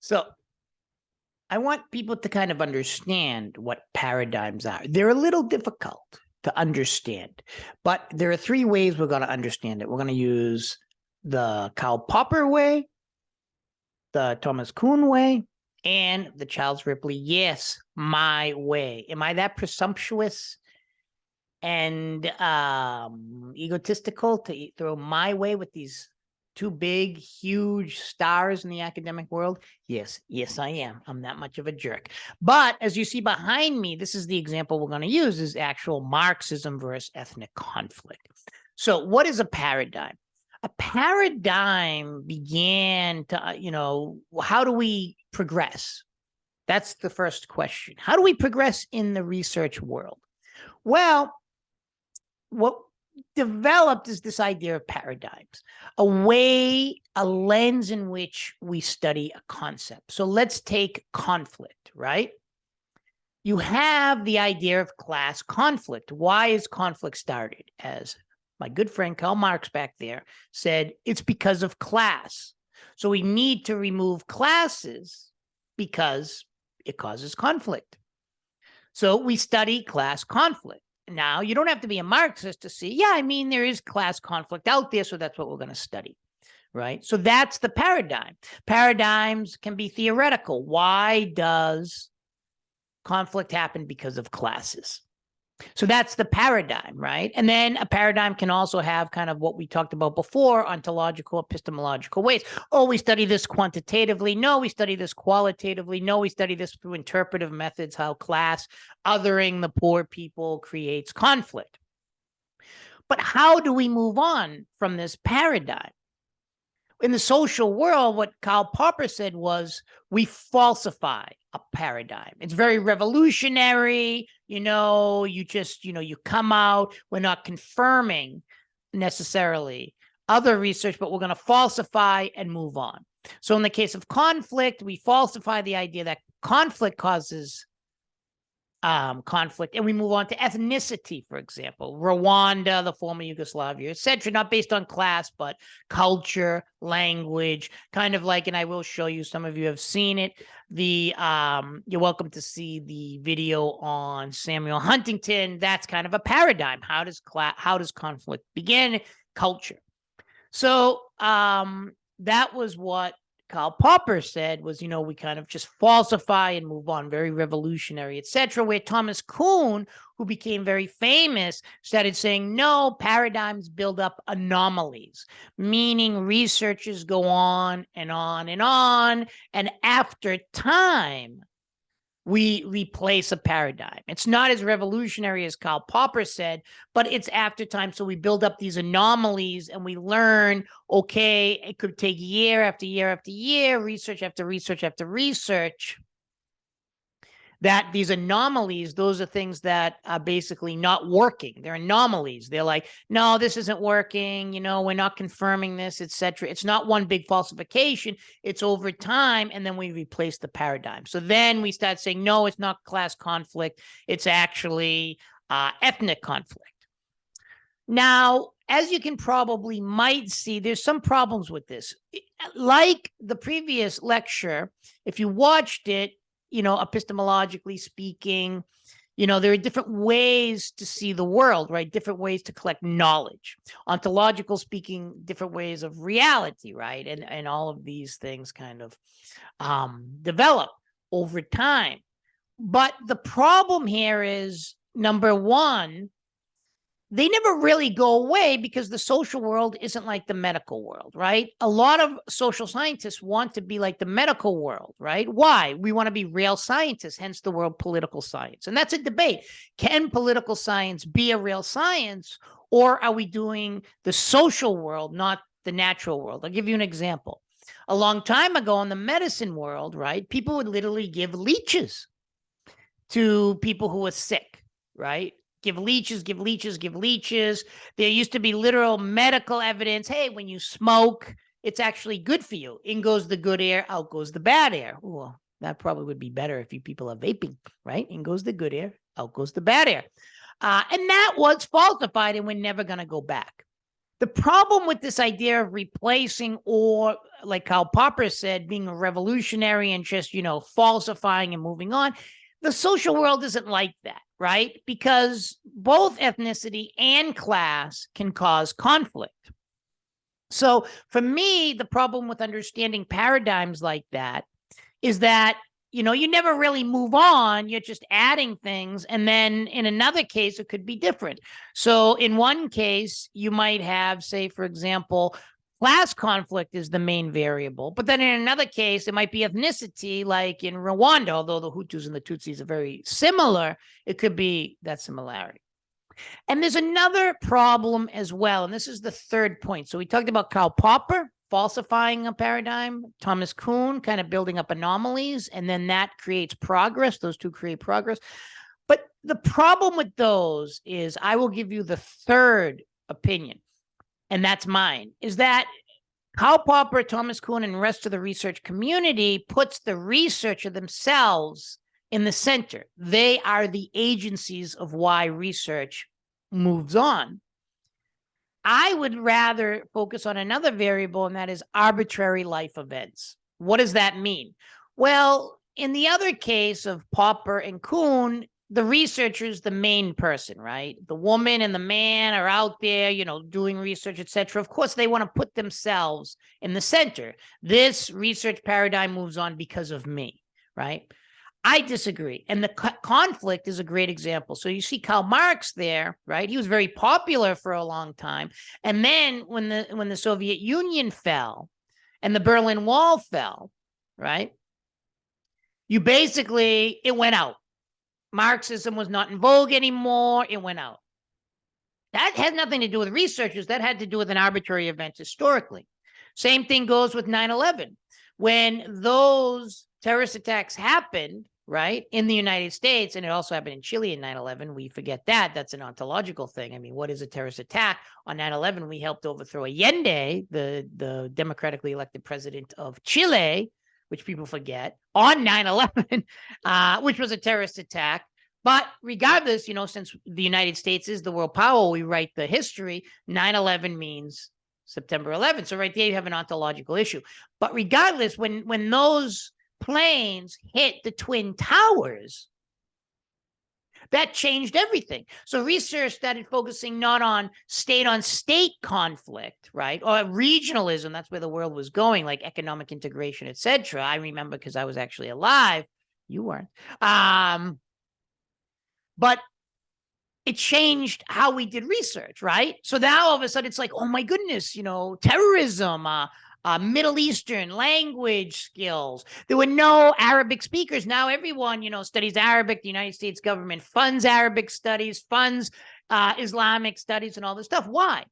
So I want people to kind of understand what paradigms are. They're a little difficult to understand, but there are three ways we're going to understand it. We're going to use the Karl Popper way, the Thomas Kuhn way, and the Charles Ripley, yes, my way. Am I that presumptuous and egotistical to throw my way with these two big, huge stars in the academic world? Yes, I am. I'm that much of a jerk. But as you see behind me, this is the example we're going to use, is actual Marxism versus ethnic conflict. So what is a paradigm? A paradigm began to, how do we progress? That's the first question. How do we progress in the research world? Well, what developed is this idea of paradigms, a lens in which we study a concept. So let's take conflict, right? You have the idea of class conflict. Why is conflict started? As my good friend Karl Marx back there said, it's because of class. So we need to remove classes because it causes conflict. So we study class conflict. Now, you don't have to be a Marxist to see, there is class conflict out there, so that's what we're going to study, right? So that's the paradigm. Paradigms can be theoretical. Why does conflict happen? Because of classes. So that's the paradigm, right? And then a paradigm can also have kind of what we talked about before, ontological, epistemological ways. Oh, we study this quantitatively. No, we study this qualitatively. No, we study this through interpretive methods, how class othering the poor people creates conflict. But how do we move on from this paradigm? In the social world, what Karl Popper said was, we falsify a paradigm. It's very revolutionary. You come out. We're not confirming necessarily other research, but we're going to falsify and move on. So in the case of conflict, we falsify the idea that conflict causes conflict, and we move on to ethnicity, for example, Rwanda, the former Yugoslavia, etc., not based on class, but culture, language, kind of like, and I will show you, some of you have seen it, you're welcome to see the video on Samuel Huntington. That's kind of a paradigm. How does conflict begin? Culture. So that was what Karl Popper said was, we kind of just falsify and move on, very revolutionary, etc. Where Thomas Kuhn, who became very famous, started saying, no, paradigms build up anomalies, meaning researchers go on and on and on, and after time, we replace a paradigm. It's not as revolutionary as Karl Popper said, but it's after time. So we build up these anomalies and we learn, okay, it could take year after year after year, research after research after research, that these anomalies, those are things that are basically not working. They're anomalies. They're like, no, this isn't working. We're not confirming this, etc. It's not one big falsification. It's over time. And then we replace the paradigm. So then we start saying, no, it's not class conflict. It's actually ethnic conflict. Now, as you can probably might see, there's some problems with this. Like the previous lecture, if you watched it, epistemologically speaking, there are different ways to see the world, right? Different ways to collect knowledge. Ontological speaking, different ways of reality, right? And all of these things kind of develop over time. But the problem here is, number one, they never really go away because the social world isn't like the medical world, right? A lot of social scientists want to be like the medical world, right? Why? We want to be real scientists, hence the word political science. And that's a debate. Can political science be a real science, or are we doing the social world, not the natural world? I'll give you an example. A long time ago in the medicine world, right, people would literally give leeches to people who were sick, right? Give leeches. There used to be literal medical evidence. Hey, when you smoke, it's actually good for you. In goes the good air, out goes the bad air. Well, that probably would be better if you people are vaping, right? In goes the good air, out goes the bad air. And that was falsified, and we're never going to go back. The problem with this idea of replacing, or like Karl Popper said, being a revolutionary and just, falsifying and moving on, the social world isn't like that, right? Because both ethnicity and class can cause conflict. So for me, the problem with understanding paradigms like that is that, you never really move on. You're just adding things. And then in another case, it could be different. So in one case, you might have, say, for example, class conflict is the main variable. But then in another case, it might be ethnicity, like in Rwanda, although the Hutus and the Tutsis are very similar, it could be that similarity. And there's another problem as well. And this is the third point. So we talked about Karl Popper falsifying a paradigm, Thomas Kuhn kind of building up anomalies, and then that creates progress. Those two create progress. But the problem with those is, I will give you the third opinion, and that's mine, is that Karl Popper, Thomas Kuhn, and the rest of the research community puts the researcher themselves in the center. They are the agencies of why research moves on. I would rather focus on another variable, and that is arbitrary life events. What does that mean? Well, in the other case of Popper and Kuhn, the researcher is the main person, right? The woman and the man are out there, doing research, etc. Of course, they want to put themselves in the center. This research paradigm moves on because of me, right? I disagree. And the conflict is a great example. So you see Karl Marx there, right? He was very popular for a long time. And then when the Soviet Union fell and the Berlin Wall fell, right? It went out. Marxism was not in vogue anymore. It went out. That had nothing to do with researchers. That had to do with an arbitrary event historically. Same thing goes with 9/11. When those terrorist attacks happened, right, in the United States, and it also happened in Chile in 9/11. We forget that. That's an ontological thing. I mean, what is a terrorist attack? On 9/11, we helped overthrow Allende, the democratically elected president of Chile, which people forget, on 9/11, which was a terrorist attack. But regardless, since the United States is the world power, we write the history. 9/11 means September 11th. So right there, you have an ontological issue. But regardless, when those planes hit the Twin Towers, that changed everything. So research started focusing not on state conflict, right? Or regionalism. That's where the world was going, like economic integration, etc. I remember because I was actually alive. You weren't. But it changed how we did research, right? So now all of a sudden it's like, oh my goodness, terrorism, Middle Eastern language skills. There were no Arabic speakers. Now everyone, studies Arabic. The United States government funds Arabic studies, funds Islamic studies and all this stuff. Why?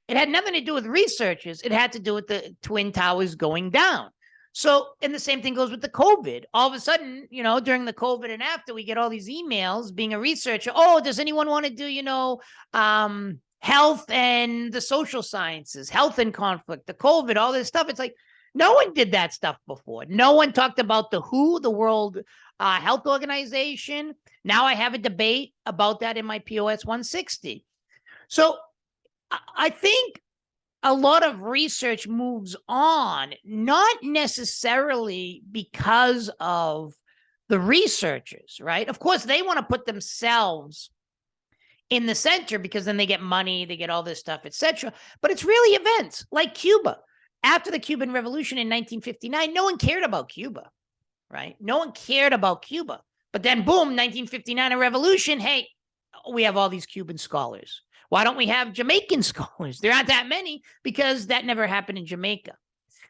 It had nothing to do with researchers. It had to do with the Twin Towers going down. So, and the same thing goes with the COVID. All of a sudden, during the COVID and after, we get all these emails being a researcher. Oh, does anyone want to do, health and the social sciences, health and conflict, the COVID, all this stuff? It's like, no one did that stuff before. No one talked about the WHO, the World Health Organization. Now I have a debate about that in my POS 160. So I think a lot of research moves on, not necessarily because of the researchers, right? Of course, they want to put themselves in the center because then they get money, they get all this stuff, etc. But it's really events like Cuba. After the Cuban Revolution in 1959, no one cared about Cuba, right? No one cared about Cuba. But then, boom, 1959, a revolution. Hey, we have all these Cuban scholars. Why don't we have Jamaican scholars? There aren't that many because that never happened in Jamaica.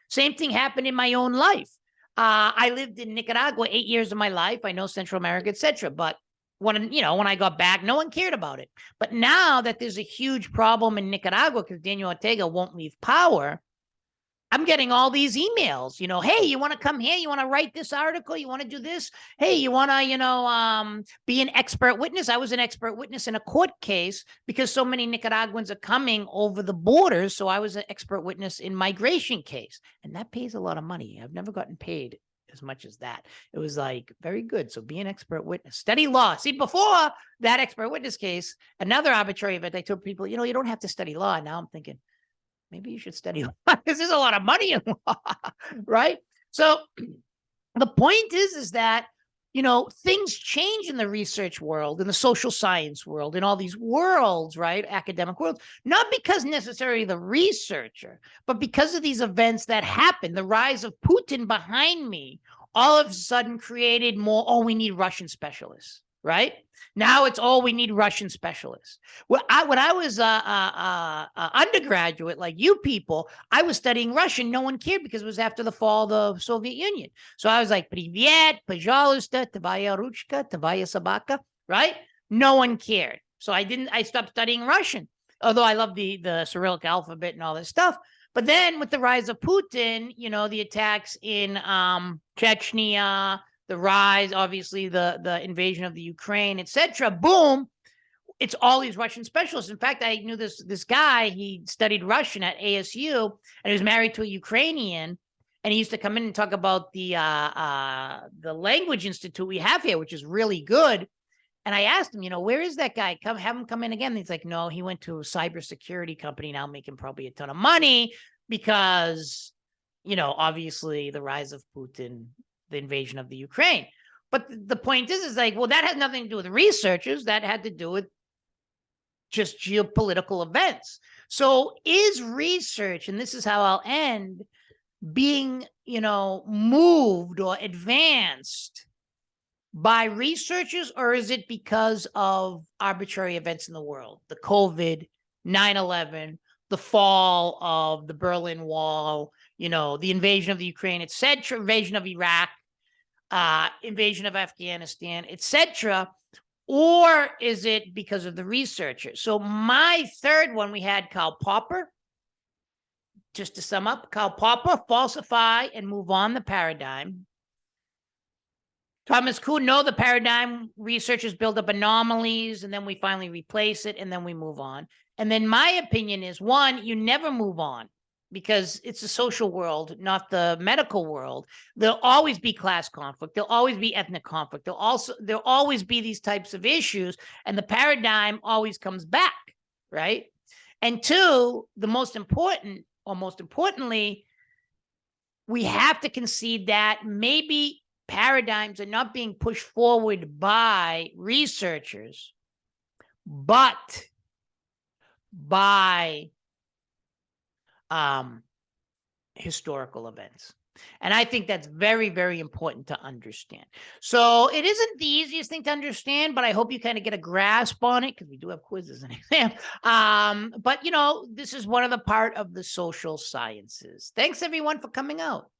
Same thing happened in my own life. I lived in Nicaragua 8 years of my life. I know Central America, etc. But when I got back, no one cared about it. But now that there's a huge problem in Nicaragua because Daniel Ortega won't leave power, I'm getting all these emails, hey, you want to come here? You want to write this article? You want to do this? Hey, you want to, be an expert witness? I was an expert witness in a court case because so many Nicaraguans are coming over the borders. So I was an expert witness in migration case. And that pays a lot of money. I've never gotten paid as much as that. It was like very good. So be an expert witness, study law. See, before that expert witness case, another arbitrary event, I told people, you don't have to study law. Now I'm thinking, maybe you should study law because there's a lot of money in law, right? So the point is that, things change in the research world, in the social science world, in all these worlds, right? Academic worlds, not because necessarily the researcher, but because of these events that happen. The rise of Putin behind me all of a sudden created more, oh, we need Russian specialists, right? Now it's, oh, we need Russian specialists. When I was undergraduate, like you people, I was studying Russian. No one cared because it was after the fall of the Soviet Union. So I was like, Privyet, pожалуйста, твоя ручка, твоя собака, right? No one cared. So I stopped studying Russian, although I love the Cyrillic alphabet and all this stuff. But then with the rise of Putin, the attacks in Chechnya, the rise, obviously the invasion of the Ukraine, etc. Boom, it's all these Russian specialists. In fact, I knew this guy. He studied Russian at ASU, and he was married to a Ukrainian. And he used to come in and talk about the language institute we have here, which is really good. And I asked him, where is that guy? Have him come in again. And he's like, no, he went to a cybersecurity company now, making probably a ton of money because, obviously the rise of Putin, the invasion of the Ukraine. But the point is like, well, that has nothing to do with researchers. That had to do with just geopolitical events. So is research, and this is how I'll end, being, moved or advanced by researchers, or is it because of arbitrary events in the world? The COVID, 9/11, the fall of the Berlin Wall, the invasion of the Ukraine, etc., invasion of Iraq, invasion of Afghanistan, etc., or is it because of the researchers? So my third one, we had Karl Popper. Just to sum up, Karl Popper, falsify and move on the paradigm. Thomas Kuhn, no, the paradigm, researchers build up anomalies, and then we finally replace it, and then we move on. And then my opinion is, one, you never move on because it's a social world, not the medical world. There'll always be class conflict. There'll always be ethnic conflict. There'll always be these types of issues, and the paradigm always comes back, right? And two, most importantly, we have to concede that maybe paradigms are not being pushed forward by researchers, but by historical events. And I think that's very, very important to understand. So it isn't the easiest thing to understand, but I hope you kind of get a grasp on it because we do have quizzes and exams. But, this is one of the part of the social sciences. Thanks, everyone, for coming out.